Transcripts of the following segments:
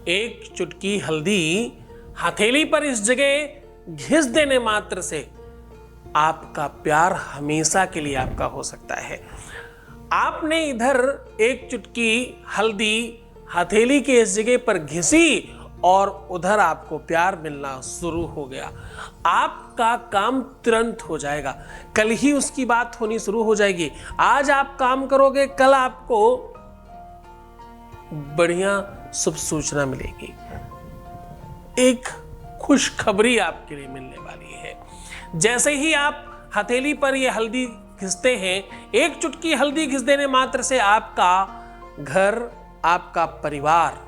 एक चुटकी हल्दी हथेली पर इस जगह घिस देने मात्र से आपका प्यार हमेशा के लिए आपका हो सकता है। आपने इधर एक चुटकी हल्दी हथेली के इस जगह पर घिसी और उधर आपको प्यार मिलना शुरू हो गया। आपका काम तुरंत हो जाएगा, कल ही उसकी बात होनी शुरू हो जाएगी। आज आप काम करोगे, कल आपको बढ़िया शुभ सूचना मिलेगी, एक खुशखबरी आपके लिए मिलने वाली है। जैसे ही आप हथेली पर ये हल्दी घिसते हैं, एक चुटकी हल्दी घिस देने मात्र से आपका घर, आपका परिवार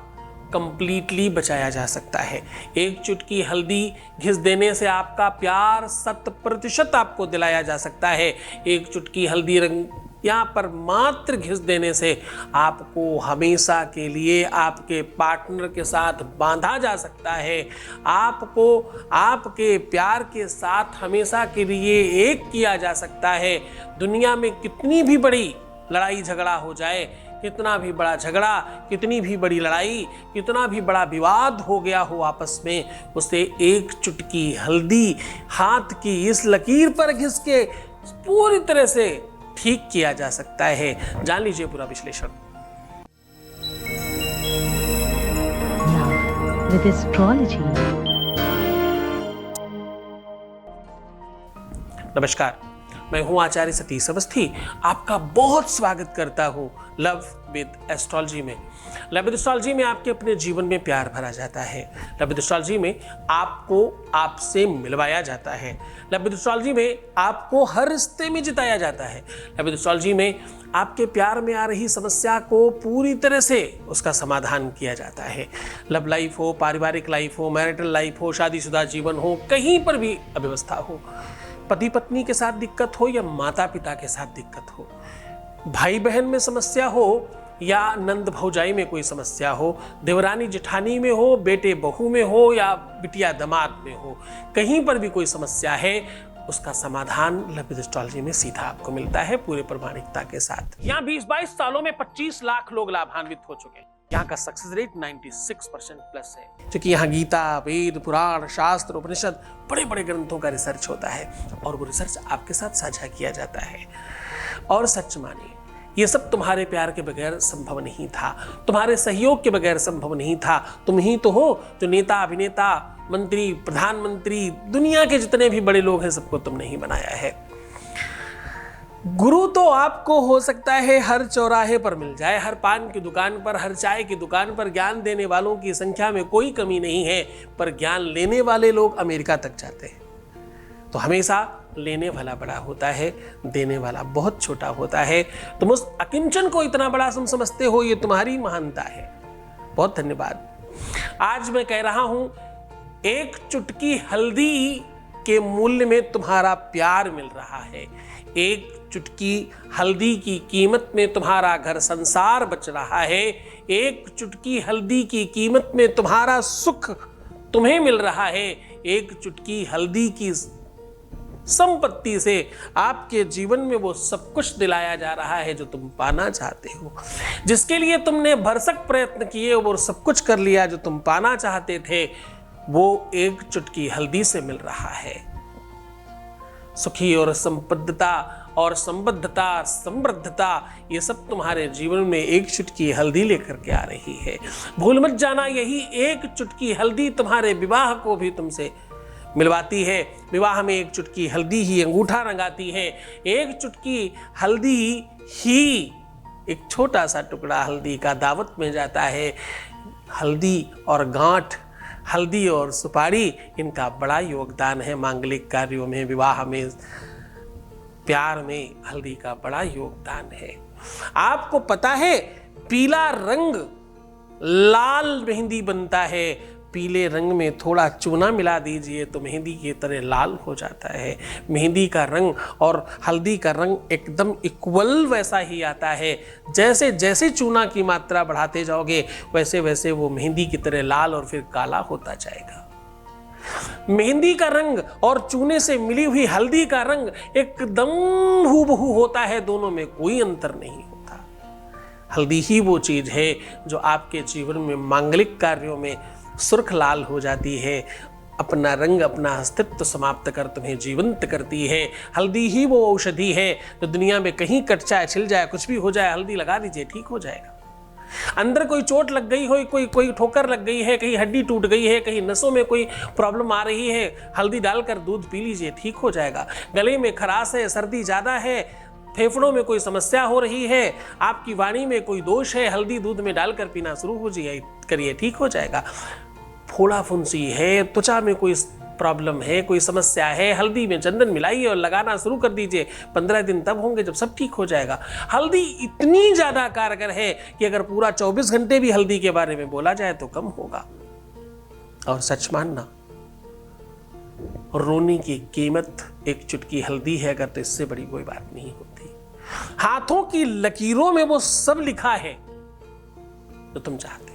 कंप्लीटली बचाया जा सकता है। एक चुटकी हल्दी घिस देने से आपका प्यार 100% आपको दिलाया जा सकता है। एक चुटकी हल्दी रंग यहाँ पर मात्र घिस देने से आपको हमेशा के लिए आपके पार्टनर के साथ बांधा जा सकता है। आपको आपके प्यार के साथ हमेशा के लिए एक किया जा सकता है। दुनिया में कितनी भी बड़ी लड़ाई झगड़ा हो जाए, कितना भी बड़ा झगड़ा, कितनी भी बड़ी लड़ाई, कितना भी बड़ा विवाद हो गया हो आपस में, उसे एक चुटकी हल्दी हाथ की इस लकीर पर घिस के पूरी तरह से ठीक किया जा सकता है। जान लीजिए पूरा विश्लेषण। With astrology. नमस्कार, मैं हूं आचार्य सतीश अवस्थी। आपका बहुत स्वागत करता हूं लव विद एस्ट्रोलॉजी में। लव विद एस्ट्रोलॉजी में आपके अपने जीवन में प्यार भरा जाता है। लव विद एस्ट्रोलॉजी में आपको आपसे मिलवाया जाता है। लव विद एस्ट्रोलॉजी में आपको हर रिश्ते में जिताया जाता है। लव विद एस्ट्रोलॉजी में आपके प्यार में आ रही समस्या को पूरी तरह से उसका समाधान किया जाता है। लव लाइफ हो, पारिवारिक लाइफ हो, मैरिटल लाइफ हो, शादीशुदा जीवन हो, कहीं पर भी अव्यवस्था हो, पति पत्नी के साथ दिक्कत हो या माता पिता के साथ दिक्कत हो, भाई बहन में समस्या हो या नंद भौजाई में कोई समस्या हो, देवरानी जेठानी में हो, बेटे बहू में हो या बिटिया दामाद में हो, कहीं पर भी कोई समस्या है, उसका समाधान लव विद एस्ट्रोलॉजी में सीधा आपको मिलता है पूरे प्रामाणिकता के साथ। यहाँ 20-22 सालों में 25 लाख लोग लाभान्वित हो चुके हैं। यहाँ का सक्सेस रेट 96% प्लस है, क्योंकि यहाँ गीता, वेद, पुराण, शास्त्र, उपनिषद, बड़े बड़े ग्रंथों का रिसर्च होता है और वो रिसर्च आपके साथ साझा किया जाता है। और सच मानिए, ये सब तुम्हारे प्यार के बगैर संभव नहीं था, तुम्हारे सहयोग के बगैर संभव नहीं था। तुम ही तो हो जो नेता, अभिनेता, मंत्री, प्रधानमंत्री, दुनिया के जितने भी बड़े लोग हैं सबको तुमने ही बनाया है। गुरु तो आपको हो सकता है हर चौराहे पर मिल जाए, हर पान की दुकान पर, हर चाय की दुकान पर। ज्ञान देने वालों की संख्या में कोई कमी नहीं है, पर ज्ञान लेने वाले लोग अमेरिका तक जाते हैं। तो हमेशा लेने वाला बड़ा होता है, देने वाला बहुत छोटा होता है। तुम उस अकिंचन को इतना बड़ा समझते हो, ये तुम्हारी महानता है। बहुत धन्यवाद। आज मैं कह रहा हूं, एक चुटकी हल्दी के मूल्य में तुम्हारा प्यार मिल रहा है। एक चुटकी हल्दी की कीमत में तुम्हारा घर संसार बच रहा है। एक चुटकी हल्दी की कीमत में तुम्हारा सुख तुम्हें मिल रहा है। एक चुटकी हल्दी की संपत्ति से आपके जीवन में वो सब कुछ दिलाया जा रहा है जो तुम पाना चाहते हो। जिसके लिए तुमने भरसक प्रयत्न किए वो सब कुछ कर लिया जो तुम पाना चाहते थे, वो एक चुटकी हल्दी से मिल रहा है। सुखी और संपन्नता और संबद्धता, समृद्धता, ये सब तुम्हारे जीवन में एक चुटकी हल्दी लेकर के आ रही है। भूल मत जाना, यही एक चुटकी हल्दी तुम्हारे विवाह को भी तुमसे मिलवाती है। विवाह में एक चुटकी हल्दी ही अंगूठा रंगाती है। एक चुटकी हल्दी ही, एक छोटा सा टुकड़ा हल्दी का दावत में जाता है। हल्दी और गांठ, हल्दी और सुपारी, इनका बड़ा योगदान है मांगलिक कार्यों में, विवाह में, प्यार में हल्दी का बड़ा योगदान है। आपको पता है, पीला रंग लाल मेहंदी बनता है। पीले रंग में थोड़ा चूना मिला दीजिए तो मेहंदी की तरह लाल हो जाता है। मेहंदी का रंग और हल्दी का रंग एकदम इक्वल वैसा ही आता है। जैसे जैसे चूना की मात्रा बढ़ाते जाओगे वैसे वैसे वो मेहंदी की तरह लाल और फिर काला होता जाएगा। मेहंदी का रंग और चूने से मिली हुई हल्दी का रंग एकदम हूबहू होता है, दोनों में कोई अंतर नहीं होता। हल्दी ही वो चीज़ है जो आपके जीवन में मांगलिक कार्यों में सुर्ख लाल हो जाती है, अपना रंग अपना अस्तित्व समाप्त कर तुम्हें जीवंत करती है। हल्दी ही वो औषधि है जो दुनिया में कहीं कट जाए, छिल जाए, कुछ भी हो जाए, हल्दी लगा दीजिए, ठीक हो जाएगा। अंदर कोई चोट लग गई हो, कोई ठोकर लग गई है, कहीं हड्डी टूट गई है, कहीं नसों में कोई प्रॉब्लम आ रही है, हल्दी डालकर दूध पी लीजिए, ठीक हो जाएगा। गले में खराश है, सर्दी ज़्यादा है, फेफड़ों में कोई समस्या हो रही है, आपकी वाणी में कोई दोष है, हल्दी दूध में डालकर पीना शुरू हो जाइए, करिए, ठीक हो जाएगा। फोड़ा फुंसी है, त्वचा में कोई प्रॉब्लम है, कोई समस्या है, हल्दी में चंदन मिलाइए और लगाना शुरू कर दीजिए। 15 दिन तब होंगे जब सब ठीक हो जाएगा। हल्दी इतनी ज़्यादा कारगर है कि अगर पूरा 24 घंटे भी हल्दी के बारे में बोला जाए तो कम होगा। और सच मानना, रोने की कीमत एक चुटकी हल्दी है अगर, तो इससे बड़ी कोई बात नहीं होती। हाथों की लकीरों में वो सब लिखा है जो तुम चाहते हो।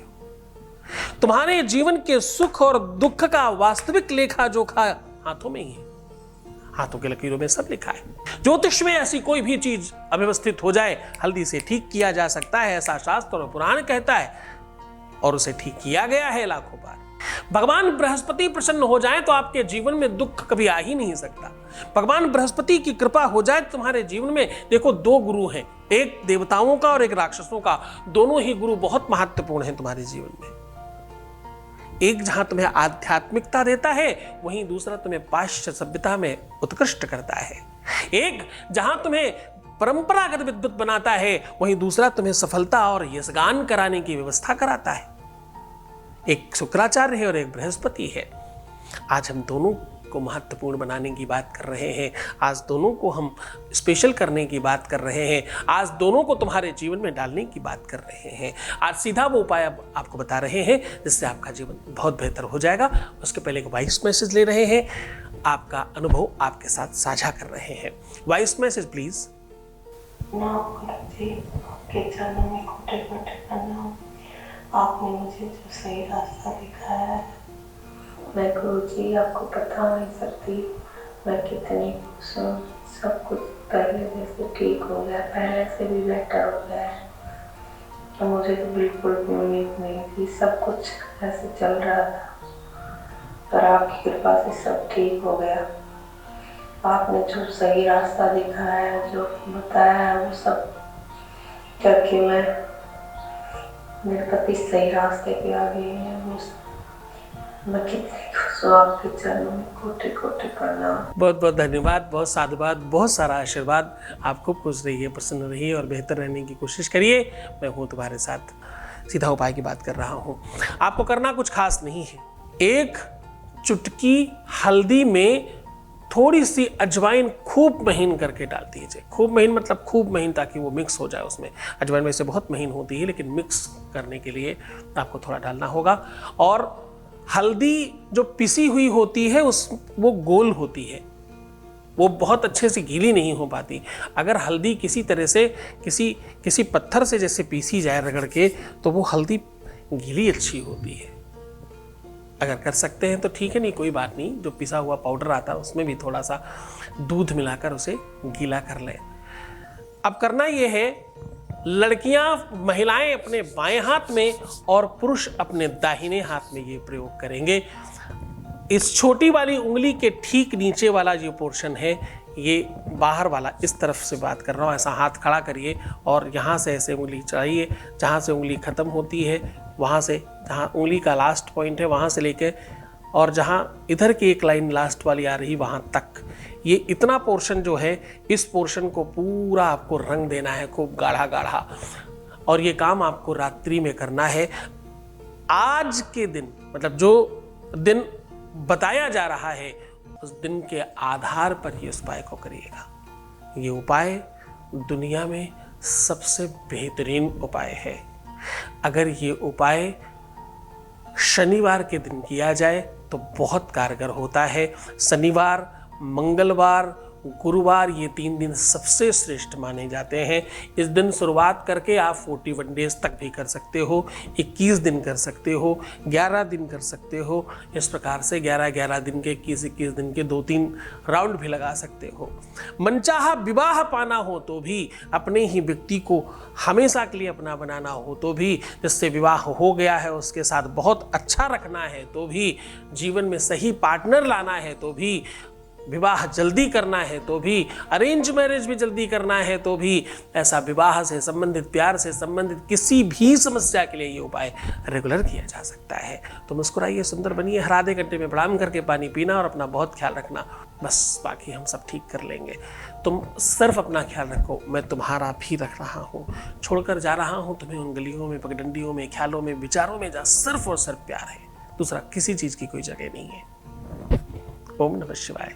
तुम्हारे जीवन के सुख और दुख का वास्तविक लेखा जोखा हाथों में ही है। हाथों के लकीरों में सब लिखा है। ज्योतिष में ऐसी कोई भी चीज अव्यवस्थित हो जाए, हल्दी से ठीक किया जा सकता है, ऐसा शास्त्र और पुराण कहता है, और उसे ठीक किया गया है लाखों बार। भगवान बृहस्पति प्रसन्न हो जाए तो आपके जीवन में दुख कभी आ ही नहीं सकता। भगवान बृहस्पति की कृपा हो जाए तुम्हारे जीवन में, देखो 2 गुरु हैं, एक देवताओं का और एक राक्षसों का। दोनों ही गुरु बहुत महत्वपूर्ण हैं तुम्हारे जीवन में। एक जहां तुम्हें आध्यात्मिकता देता है, वहीं दूसरा तुम्हें पाश्चात्य सभ्यता में उत्कृष्ट करता है। एक जहां तुम्हें परंपरागत विद्वत बनाता है, वहीं दूसरा तुम्हें सफलता और यशगान कराने की व्यवस्था कराता है। एक शुक्राचार्य है और एक बृहस्पति है। आज हम दोनों को महत्वपूर्ण बनाने की बात कर रहे हैं, आज दोनों को हम स्पेशल करने की बात कर रहे हैं, आज दोनों को तुम्हारे जीवन में डालने की बात कर रहे हैं। आज सीधा वो उपाय आपको बता रहे हैं जिससे आपका जीवन बहुत बेहतर हो जाएगा। उसके पहले एक वॉइस मैसेज ले रहे हैं, आपका अनुभव आपके साथ साझा कर रहे हैं। Voice message please. आपने मुझे जो सही रास्ता दिखाया है, मैं गुरुजी आपको बता नहीं सकती मैं कितनी खुश हूँ। सब कुछ पहले जैसे ठीक हो गया, पहले से भी बेटर हो गया है। तो मुझे तो बिल्कुल भी उम्मीद नहीं थी, सब कुछ ऐसे चल रहा था, पर आपकी कृपा से सब ठीक हो गया। आपने जो सही रास्ता दिखाया है, जो बताया है, वो सब करके मेरे पति सही रास्ते पे आ गए हैं। मैं कितनी खुश हूँ, आपके चरणों में कोटि कोटि प्रणाम। बहुत बहुत धन्यवाद, बहुत साधुवाद, बहुत सारा आशीर्वाद। आप खूब खुश रहिए, प्रसन्न रहिए और बेहतर रहने की कोशिश करिए। मैं हूँ तुम्हारे साथ। सीधा उपाय की बात कर रहा हूँ। आपको करना कुछ खास नहीं है। एक चुटकी हल्दी में थोड़ी सी अजवाइन खूब महीन करके डाल दीजिए। खूब महीन मतलब खूब महीन, ताकि वो मिक्स हो जाए उसमें। अजवाइन वैसे बहुत महीन होती है, लेकिन मिक्स करने के लिए आपको थोड़ा डालना होगा। और हल्दी जो पिसी हुई होती है वो गोल होती है, वो बहुत अच्छे से गीली नहीं हो पाती। अगर हल्दी किसी तरह से किसी पत्थर से जैसे पीसी जाए रगड़ के, तो वो हल्दी गीली अच्छी होती है। अगर कर सकते हैं तो ठीक है, नहीं कोई बात नहीं। जो पिसा हुआ पाउडर आता है उसमें भी थोड़ा सा दूध मिलाकर उसे गीला कर लें। अब करना ये है, लड़कियां महिलाएं अपने बाएं हाथ में और पुरुष अपने दाहिने हाथ में ये प्रयोग करेंगे। इस छोटी वाली उंगली के ठीक नीचे वाला जो पोर्शन है, ये बाहर वाला, इस तरफ से बात कर रहा हूँ, ऐसा हाथ खड़ा करिए और यहाँ से ऐसे उंगली चढ़ाइए। जहाँ से उंगली ख़त्म होती है, वहाँ से जहाँ उंगली का लास्ट पॉइंट है वहाँ से लेके, और जहाँ इधर की एक लाइन लास्ट वाली आ रही वहाँ तक, ये इतना पोर्शन जो है, इस पोर्शन को पूरा आपको रंग देना है, खूब गाढ़ा गाढ़ा। और ये काम आपको रात्रि में करना है। आज के दिन, मतलब जो दिन बताया जा रहा है, उस दिन के आधार पर ही उस उपाय को करिएगा। ये उपाय दुनिया में सबसे बेहतरीन उपाय है। अगर ये उपाय शनिवार के दिन किया जाए तो बहुत कारगर होता है। शनिवार, मंगलवार, गुरुवार ये 3 दिन सबसे श्रेष्ठ माने जाते हैं। इस दिन शुरुआत करके आप 41 डेज तक भी कर सकते हो, 21 दिन कर सकते हो, 11 दिन कर सकते हो। इस प्रकार से 11-11 दिन के, 21-21 दिन के 2-3 राउंड भी लगा सकते हो। मनचाहा विवाह पाना हो तो भी, अपने ही व्यक्ति को हमेशा के लिए अपना बनाना हो तो भी, जिससे विवाह हो गया है उसके साथ बहुत अच्छा रखना है तो भी, जीवन में सही पार्टनर लाना है तो भी, विवाह जल्दी करना है तो भी, अरेंज मैरिज भी जल्दी करना है तो भी, ऐसा विवाह से संबंधित, प्यार से संबंधित किसी भी समस्या के लिए ये उपाय रेगुलर किया जा सकता है। तो मुस्कुराइए, सुंदर बनिए, हर आधे घंटे में प्रणाम करके पानी पीना और अपना बहुत ख्याल रखना। बस बाकी हम सब ठीक कर लेंगे। तुम सिर्फ अपना ख्याल रखो, मैं तुम्हारा भी रख रहा हूँ। छोड़कर जा रहा हूँ तुम्हें उन गलियों में, पगडंडियों में, ख्यालों में, विचारों में जहाँ सिर्फ और सिर्फ प्यार है, दूसरा किसी चीज़ की कोई जगह नहीं है। ओम नमः शिवाय।